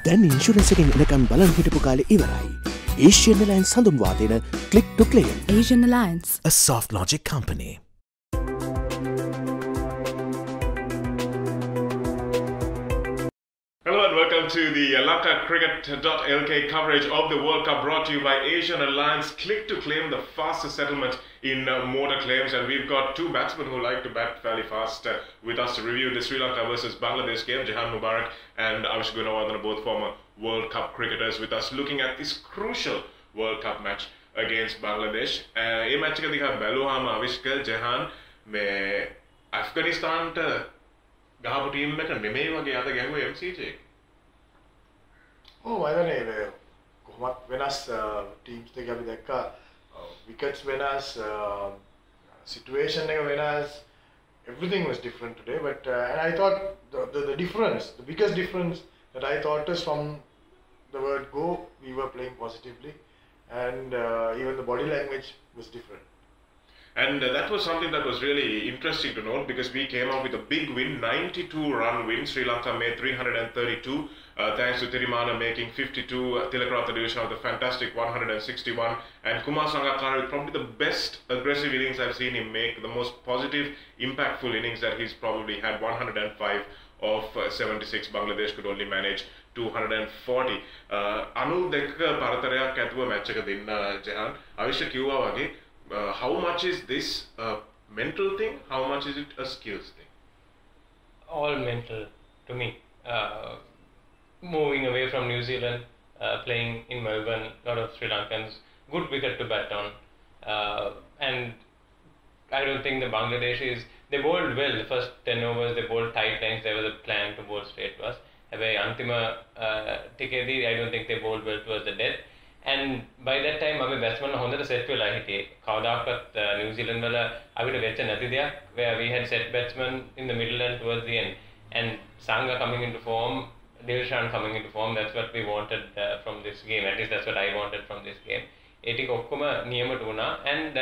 දැන් ඉන්ෂුරන්ස් එකෙන් එනකන් බලන් හිටපු කාලේ ඉවරයි. Asian Alliance හඳුන්වා දෙන click to claim. Asian Alliance, a soft logic company. Hello and welcome to the Lanka Cricket.lk coverage of the World Cup, brought to you by Asian Alliance. Click to claim, the fastest settlement in motor claims, and we've got two batsmen who like to bat fairly fast with us to review the Sri Lanka versus Bangladesh game. Jehan Mubarak and Avishka, Gunawardhana, both former World Cup cricketers, with us looking at this crucial World Cup match against Bangladesh. ये match का दिखा बैलूहाम Avishka Jehan में अफगानिस्तान ट ගහපු team එක නෙමෙයි වගේ අද ගැහුවේ MCJ. ඔව් වයිදනේ කොහොමත් වෙනස් ටීම්ස් දෙක අපි දැක්කා wickets වෙනස් situation එක වෙනස් everything was different today but and I thought the difference, the biggest difference that I thought is from the word go we were playing positively and even the body language was different. And that was something that was really interesting to note, because we came out with a big win, 92-run win. Sri Lanka made 332, thanks to Thirimanne making 52, Tillekaratne with a fantastic 161, and Kumar Sangakkara with probably the best aggressive innings I've seen him make, the most positive, impactful innings that he's probably had, 105 of 76. Bangladesh could only manage 240. Anu dekka paratarයක් ඇතුව match එක දෙන්න Jehan. Avishka කිව්වා වගේ how much is this a mental thing? How much is it a skills thing? All mental to me. Moving away from New Zealand, playing in Melbourne, a lot of Sri Lankans, good wicket to bat on. And I don't think the Bangladeshis, they bowled well. The first 10 overs, they bowled tight lines. There was a plan to bowl straight to us. However, Antima Tikedi, I don't think they bowled well towards the death. And by that time, අපි batsman හොඳට set වෙලා හිටියේ. කවදාකවත් New Zealand වල අපිට වෙච්ච නැති දෙයක්, where we had set batsmen in the middle and towards the end. And Sanga coming into form, Dilshan coming into form, that's what we wanted from this game. At least that's what I wanted from this game. ඒ ටික ඔක්කොම නියමට වුණා and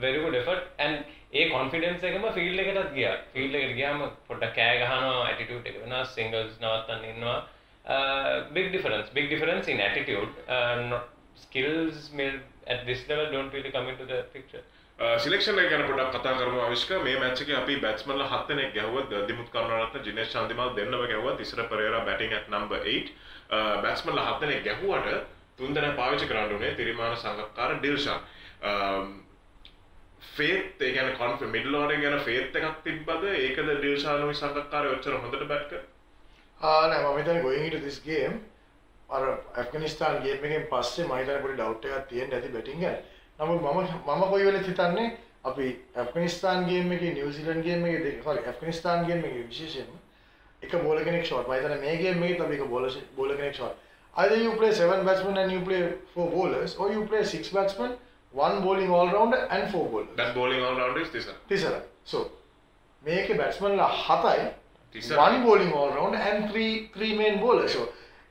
very good effort and A confidence එකම field එකටත් ගියා. field එකට ගියාම පොඩ්ඩක් කෑ ගහනවා, attitude එක වෙනස්, singles නවත්තන්න ඉන්නවා. Big difference in attitude. Not skills at this level don't really come into the picture. Selection එක ගැන පොඩ්ඩක් කතා කරමු Avishka. මේ match එකේ අපි batsmanලා 7 දෙනෙක් ගැහුවා. දිමුත් කරුණාරත්න, ජිනේෂ් චන්දිමාල් දෙන්නම ගැහුවා. Thisara Perera batting at number 8. batsmanලා 7 දෙනෙක් ගැහුවට 3 දෙනා පාවිච්චි කරන්න උනේ තිරිමාන, සංගක්කාර, ඩිල්ෂාන්. faith ඒ කියන්නේ confidence middle order ගැන faith එකක් තිබ්බද? ඒකද ඩිල්ෂානුයි සංගක්කාරය ඔච්චර හොඳට bat කරේ? නෑ මම හිතන්නේ going into this game අර ඇෆ්ගනිස්තාන් ගේම් එකෙන් පස්සේ මම හිතන්නේ පොඩි ඩවුට් එකක් තියෙන්න ඇති බැටිං ගැන. නමුත් මම කොයි වෙලෙත් හිතන්නේ අපි ඇෆ්ගනිස්තාන් ගේම් එකේ නිව්සීලන්ඩ් ගේම් එකේ sorry ඇෆ්ගනිස්තාන් ගේම් එකේ විශේෂයෙන්ම එක බෝලර් කෙනෙක් ෂොට්. මම හිතන්නේ මේ ගේම් එකේත් අපි එක බෝලර් කෙනෙක් shot. Either you play 7 batsmen and you play 4 bowlers, or you play 6 batsmen, 1 bowling all-rounder and 4 bowlers. That bowling all-rounder is Tisara. So මේකේ batsmanලා 7යි, 1 bowling all-rounder and 3 main bowlers. So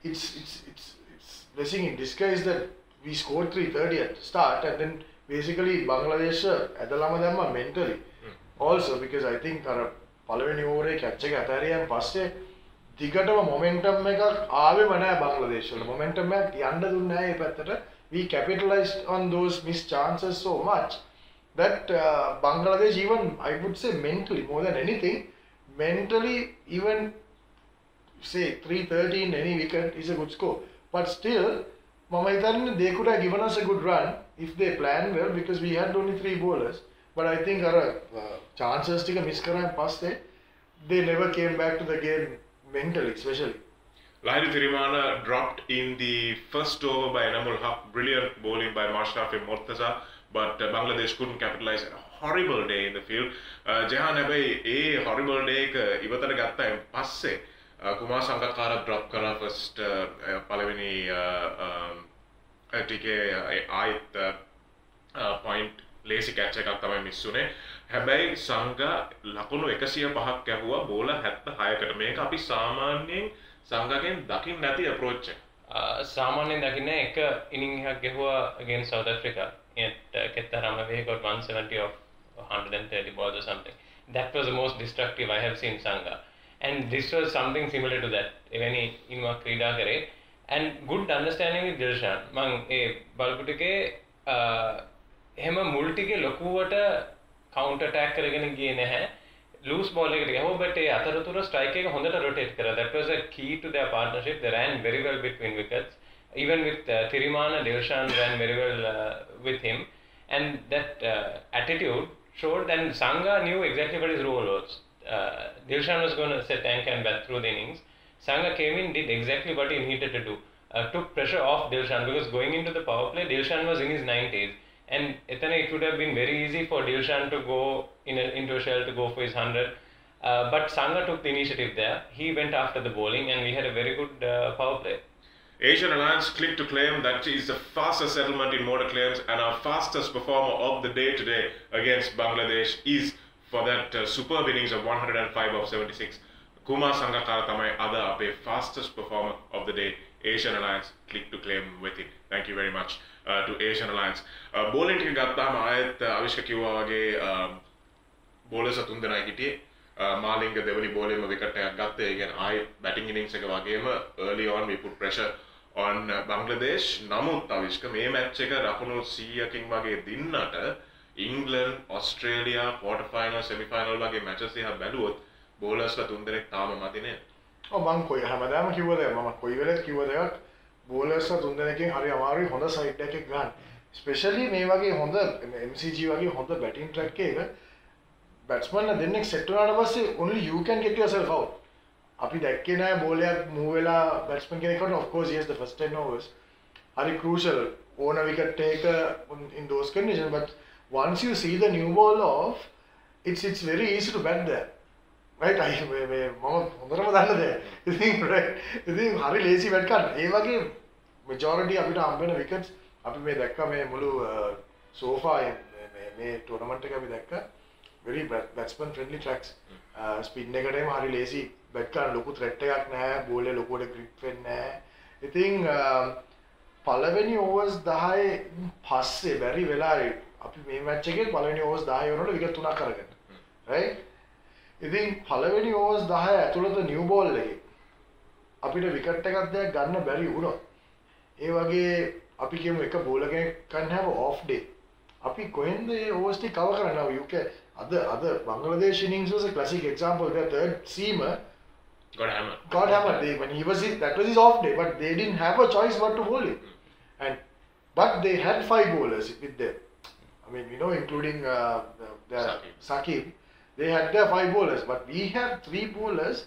it's blessing in disguise that we scored 330 at the start, and then basically Bangladesh ඇදලම දැම්මා mentally also, because I think අර පළවෙනි ඕවරේ catch එක අතහැරියන් පස්සේ දිගටම momentum එකක් ආවෙම නැහැ බංග්ලාදේශ වල. momentum එකක් යන්න දුන්නේ නැහැ මේ පැත්තට. We capitalized on those missed chances so much that Bangladesh, even I would say mentally, more than anything, mentally, even say 330 in any wicket is a good score. But still, mama hitanne they could have given us a good run if they planned well, because we had only 3 bowlers. But I think our chances tika miss karan passe they never came back to the game mentally, especially. Lahiru Thirimanne dropped in the first over by Enamul Haq. Brilliant bowling by Mashrafi Mortaza, but Bangladesh couldn't capitalize. A horrible day in the field. Jehan හැබැයි ඒ horrible day එක ඉවතට ගත්තායින් පස්සේ Kumar Sangakkara drop කරා first පළවෙනි ටිකේ ආයෙත් point ලේසි catch එකක් තමයි මිස් වුනේ. හැබැයි සංගා ලකුණු 105ක් ගැහුවා බෝලර් 76කට. මේක අපි සාමාන්‍යයෙන් සංගාගෙන් දකින්න නැති approach එක. සාමාන්‍යයෙන් දකින්නේ එක inning එකක් ගැහුවා against South Africa. Kettarama got 170 of 130 balls or something. That was the most destructive I have seen Sanga. And this was something similar to that. Even in Krida kare, and good understanding with Dilshan. මං ඒ බලපු ටිකේ එහෙම මුල් ටිකේ ලොකුවට counter attack කරගෙන ගියේ නැහැ. Loose ball එකට ගහුවා but ඒ අතරතුර strike එක හොඳට rotate කරා. That was a key to their partnership. They ran very well between wickets. Even with Thirimanne, Dilshan ran very well with him. And that attitude showed, and Sangha knew exactly what his role was. Dilshan was going to set anchor and bat through the innings. Sangha came in, did exactly what he needed to do. Took pressure off Dilshan, because going into the power play, Dilshan was in his 90s. And it would have been very easy for Dilshan to go into a shell to go for his 100. But Sangha took the initiative there. He went after the bowling, and we had a very good power play. Asian Alliance click to claim that is the fastest settlement in motor claims, and our fastest performer of the day today against Bangladesh is for that superb innings of 105 of 76. Kumar Sangakkara tamai ada ape fastest performer of the day. Asian Alliance click to claim with it. Thank you very much to Asian Alliance. Bowling එක ගත්තාම ආයෙත් අවිෂ්ක කිව්වා වගේ බෝලර්ස් තුන් දෙනා හිටියේ. මාලිංග දෙවනි බෝලෙම wicket එකක් ගත්තා. ඒ කියන්නේ ආයෙත් බැටිං ඉනින්ස් එක වගේම early on we put pressure on Bangladesh. නමුත් අවිෂ්ක මේ මැච් එක රකුණු 100කින් වගේ දින්නට England, Australia quarter final, semi final වගේ මැචස් දිහා බැලුවොත් බෝලර්ස්ලා තුන් දෙනෙක් තාම මදි නේද? මම කොයි හැමදාම කිව්වද මම කොයි වෙලෙත් කිව්වද බෝලර්ස්ලා තුන් දෙනෙක්ගෙන් හරි අමාරුයි හොඳ සයිඩ් එකක් ගන්න. ස්පෙෂලි මේ වගේ හොඳ MCG වගේ හොඳ බැටිං ට්‍රැක් එකක බැට්ස්මන්ලා දෙන්නෙක් සෙට් වුණාට පස්සේ only you can get yourself out. අපි දැක්කේ නෑ බෝලයක් මූව් වෙලා බැට්ස්මන් කෙනෙක් වුණා. of course yes the first 10 overs හරි crucial ඕන wicket එක in those conditions, but once you see the new ball off, it's very easy to bat there. Right, මම හොඳටම දන්න දෙයක්. ඉතින් right. ඉතින් හරි ලේසි බැට් ගන්න. ඒ වගේ majority අපිට හම්බ වෙන wickets අපි මේ දැක්කා මේ මුළු සෝෆා මේ ටෝර්නමන්ට් එක අපි දැක්කා. very batsman friendly tracks. Spin එකටම හරි ලේසි බැට් ගන්න, ලොකු threat එකක් නැහැ, බෝල් එක ලොකුවට grip වෙන්නේ නැහැ. ඉතින් පළවෙනි overs 10 පස්සේ බැරි වෙලාවේ අපි මේ මැච් එකේ පළවෙනි overs 10 වෙනකොට wicket 3ක් අරගෙන. right? ඉතින් පළවෙනි overs 10 ඇතුළත new ball එකේ අපිට wicket එකක් දෙයක් ගන්න බැරි වුණොත් ඒ වගේ අපි කියමු එක බෝලර් කෙනෙක් can have off day. අපි කොහෙන්ද මේ overs ටික cover කරන්නේ? UK අද Bangladesh innings was a classic example. Their third seamer got hammered. When he was that was his off day, but they didn't have a choice but to bowl him. But they had 5 bowlers with them. I mean, including Saqib. They had their 5 bowlers, but we have 3 bowlers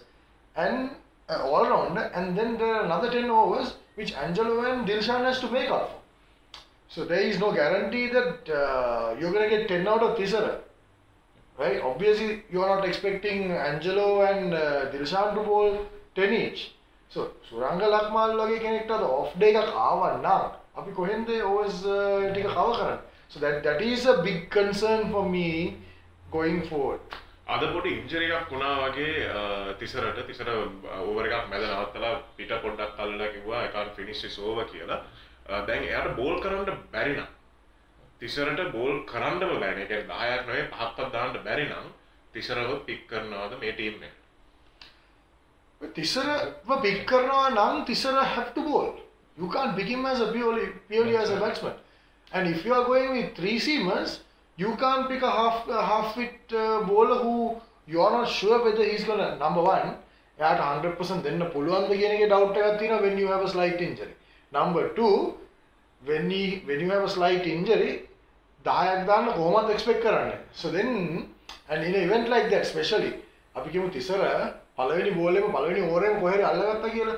and all rounder, and then there are another 10 overs which Angelo and Dilshan has to make up for. So there is no guarantee that you're going to get 10 out of Thisara. Right? Obviously, you are not expecting Angelo and Dilshan to bowl 10 each. So Suranga Lakmal lage kenekta the off day එකක් ආවා නම් අපි කොහෙන්ද overs ටික cover කරන්නේ? So that is a big concern for me going forward. අද පොඩි injury එකක් වුණා වගේ තිසර ඕවර් එකක් මැද නවත්තලා පිට පොඩ්ඩක් අල්ලලා කිව්වා I can't finish this over කියලා. දැන් එයාට බෝල් කරන්න බැරි නම් තිසරට බෝල් කරන්නම බැරි. ඒ කියන්නේ 10ක් නෙවෙයි 5ක්වත් දාන්න බැරි නම් තිසරව පික් කරනවාද මේ ටීම් එක? තිසරව පික් කරනවා නම් Thisara have to bowl. You can't pick him as a purely as a batsman. And if you are going with 3 seamers, you can't pick a half-fit bowler who you are not sure whether he's going to, number one, එයාට 100% දෙන්න පුළුවන්ද කියන එකේ doubt එකක් තියෙනවා when you have a slight injury. Number 2, when you have a slight injury, 10ක් දාන්න කොහොමද expect කරන්නේ? So then, and in an event like that, especially, අපි කියමු තිසර පළවෙනි බෝල් එකම පළවෙනි ඕවර් එකම කොහේ අල්ලගත්තා කියලා.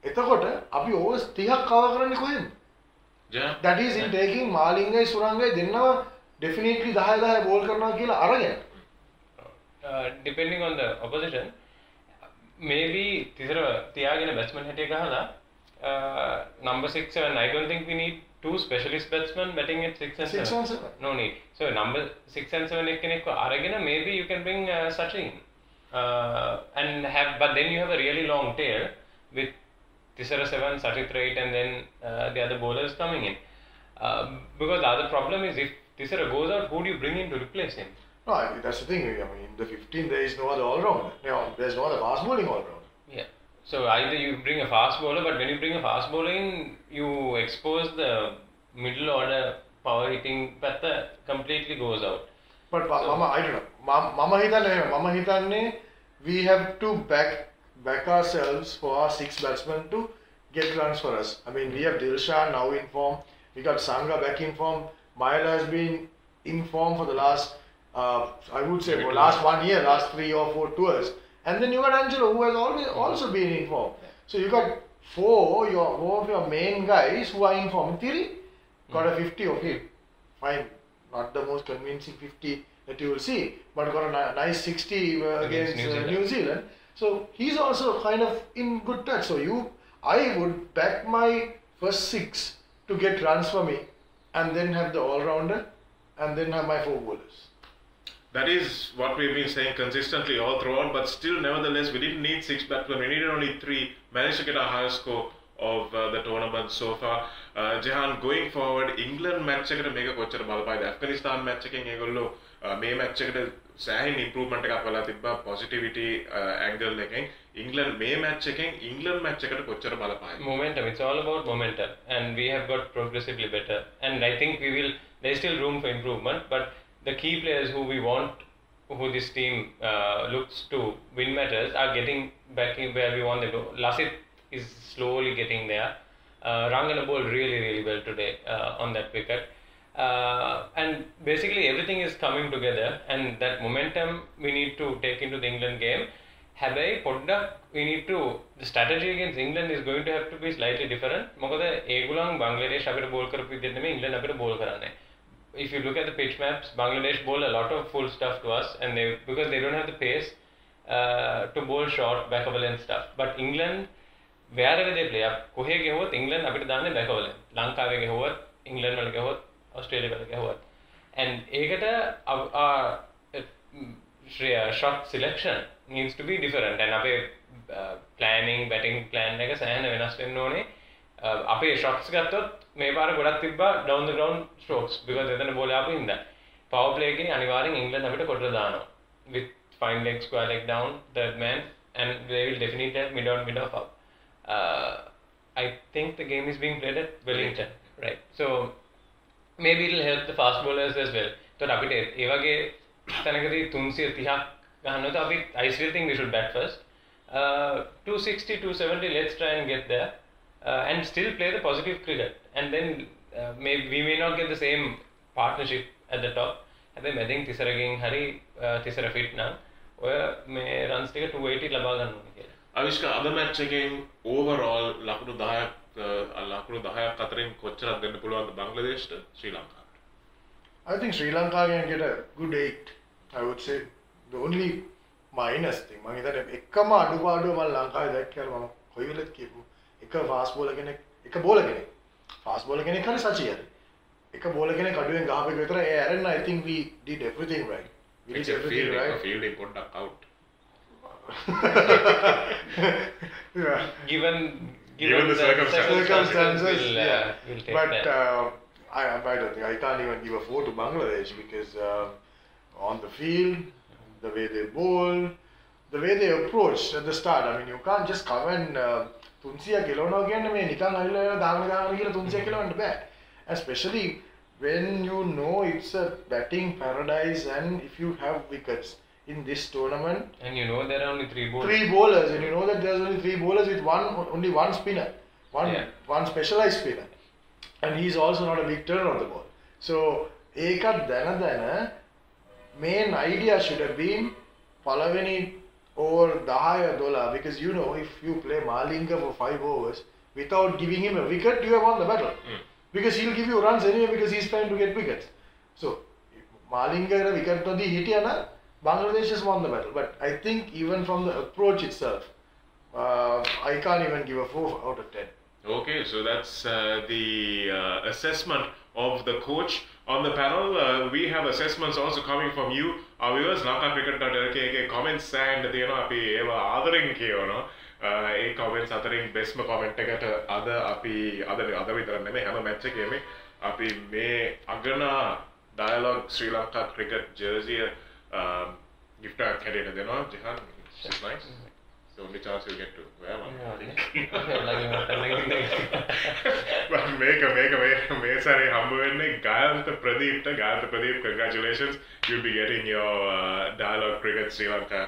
එතකොට අපි overs 30ක් cover කරන්නේ කොහෙන්ද? That is in taking මාලිංගයි සුරංගයි දෙන්නව definitely 10 බෝල් කරනවා කියලා අරගෙන. Depending on the opposition, maybe Thisara තියාගෙන batsman හැටිය ගහලා number 6, 7. I don't think we need 2 specialist batsmen batting at 6 and 7. No need. So number 6 and 7 එකෙනෙක්ව අරගෙන maybe you can bring Sachin and have, but then you have a really long tail with Tisara 7, Sachitra 8, and then the other bowlers coming in. Because the other problem is if Tisara goes out, who do you bring in to replace him? No, that's the thing. I mean, in the 15 there is no other all-rounder. There's no other fast bowling all-rounder. Yeah. So either you bring a fast bowler, but when you bring a fast bowler in, you expose the middle order power hitting pattern completely goes out. But Mama, I don't know. Mama hitane, we have to back ourselves for our 6 batsmen to get runs for us. I mean, we have Dilshan now in form. We got Sanga back in form. Myla has been in form for the last, I would say, for last 1 year, last 3 or 4 tours. And then you got Angelo, who has always also been in form. So you got four of your main guys who are in form. Thiri got a 50, okay, fine. Not the most convincing 50 that you will see, but got a nice 60 against New Zealand. So he's also kind of in good touch. So I would back my first 6 to get runs for me, and then have the all-rounder, and then have my 4 bowlers. That is what we've been saying consistently all throughout, but still, nevertheless, we didn't need 6 batsmen. We needed only 3. Managed to get a higher score of the tournament so far. Jehan, going forward, England match eකට මේක කොච්චර බලපායිද? Afghanistan match එකෙන් ඒගොල්ලෝ මේ match එකට සෑහෙන improvement එකක් වෙලා තිබ්බා positivity angle එකෙන්. England මේ match එකෙන් England match එකට කොච්චර බලපායිද? Momentum. It's all about momentum, and we have got progressively better. And I think there's still room for improvement, but the key players who we want, who this team looks to win matches, are getting back in where we want them to. Lasith is slowly getting there. Rangana bowled really well today on that wicket. And basically everything is coming together, and that momentum we need to take into the England game. Habai Podda, the strategy against England is going to have to be slightly different. Mokoda Egulang Bangladesh apita bowl karapu idenne England apita bowl karanne. If you look at the pitch maps, Bangladesh bowl a lot of full stuff to us, and because they don't have the pace to bowl short back of a length stuff. But England, wherever they play, kohe gehot England apita danne back of a length. Lanka ve gehot England wala gehot Australia wala gehot. And ekata our shot selection needs to be different, and ape batting plan එක සෑහෙන වෙනස් වෙන්න ඕනේ. අපේ shots ගත්තොත් මේ පාර ගොඩක් තිබ්බා down the ground strokes because එතන බෝල ආපු හින්දා. Power play එකේ අනිවාර්යෙන් England අපිට කොටලා දානවා. With fine leg, square leg down, third man, and they will definitely have mid off up. I think the game is being played at Wellington, right? So maybe it will help the fast bowlers as well. So අපිට ඒ වගේ තැනකදී 330ක් ගහනොත් අපි I still think we should bat first. 260, 270, let's try and get there. And still play the positive cricket, and then we may not get the same partnership at the top. හැබැයි මැදින් තිසරගෙන් හරි Thisara fit නම් ඔය මේ runs ටික 280 ලබා ගන්න ඕනේ කියලා. Avishka, other match again overall ලකුණු 10ක් අතරින් කොච්චරක් දෙන්න පුළුවන්ද බංග්ලාදේශට ශ්‍රී ලංකාවට? I think Sri Lanka can get a good 8. I would say the only minus thing මම හිතන්නේ එකම අඩුපාඩුව මම ලංකාවේ දැක්කලා මම කොයි වෙලෙත් කියපු එක ෆාස්ට් බෝලර් කෙනෙක් එක බෝලර් කෙනෙක් ෆාස්ට් බෝලර් කෙනෙක් හරි සචි හරි එක බෝලර් කෙනෙක් අඩුවෙන් ගහපෙක විතර ඒ ඇරෙන්න I think we did everything right. We did everything right. Fielding පොඩ්ඩක් out. Yeah. Given the circumstances, we'll take but that. I don't think I can't even give a 4 to Bangladesh because on the field, the way they bowl, the way they approach at the start. I mean, you can't just come and 300 kilona again. I mean, නිකන් අයිලා දාන්න කියලා 300 kilona බෑ. Especially when you know it's a batting paradise, and if you have wickets in this tournament, And you know there are only 3 bowlers. 3 bowlers, and you know that there's only 3 bowlers with only one spinner, one specialized spinner, and he's also not a big turner of the ball. So ඒකත් දැන main idea should have been පළවෙනි over 10-12, because you know if you play Malinga for 5 overs without giving him a wicket, you have won the battle. Because he'll give you runs anyway because he's trying to get wickets. So Malinga wicket to the hitiyana, Bangladesh has won the battle. But I think even from the approach itself, I can't even give a 4 out of 10. Okay, so that's the assessment of the coach. On the panel, we have assessments also coming from you, our viewers. Lanka Cricket.lk comments and තියෙනවා අපි ඒවා ආදරෙන් කියවනවා. ඒ comments අතරින් bestම comment එකට අපි අද විතර නෙමෙයි හැම match එකේම අපි මේ අගනා dialogue Sri Lanka Cricket jersey gift එකක් හැදෙන්න දෙනවා. Jehan, it's nice. the only chance you'll get to wear one. I think. But make sorry, Gayantha Pradeep, congratulations. You'll be getting your Dialogue Cricket Sri Lanka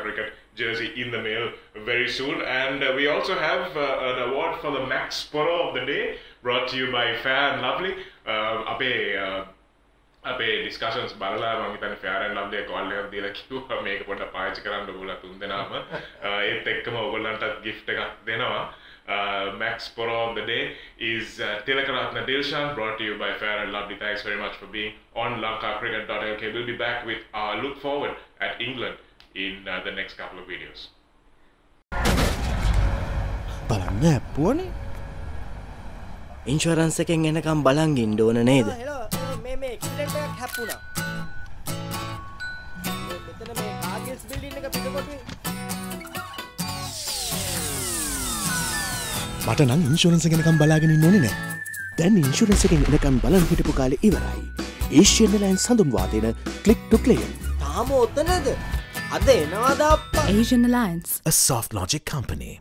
Cricket jersey in the mail very soon. And we also have an award for the Max Poro of the day, brought to you by Fair and Lovely. අපේ discussions බලලා මම හිතන්නේ fair and lovely එක call එකක් දීලා කිව්වා මේක පොඩ්ඩක් පාවිච්චි කරන්න ඕගොල්ලෝ තුන් දෙනාම ඒත් එක්කම ඕගොල්ලන්ටත් gift එකක් දෙනවා. Max Poro of the day is Tillekaratne Dilshan, brought to you by Fair and Lovely. Thanks very much for being on lankacricket.lk. We'll be back with our look forward at England in the next couple of videos. බලන්න ඇප්පුවනේ insurance එකෙන් එනකම් බලන් ඉන්න ඕන නේද? මේ accident එකක් හැප්පුණා. මෙතන මේ කාගල්ස් බිල්ඩින් එක පිටකොටුවේ. මට නම් ඉන්ෂුරන්ස් එක එනකම් බලාගෙන ඉන්න ඕනේ නෑ. දැන් ඉන්ෂුරන්ස් එකෙන් එනකම් බලන් හිටපු කාලේ ඉවරයි. Asian Airlines හඳුන්වා දෙන click to claim. තාම ඔතනද? අද එනවාද අප්පා? Asian Alliance, a soft logic company.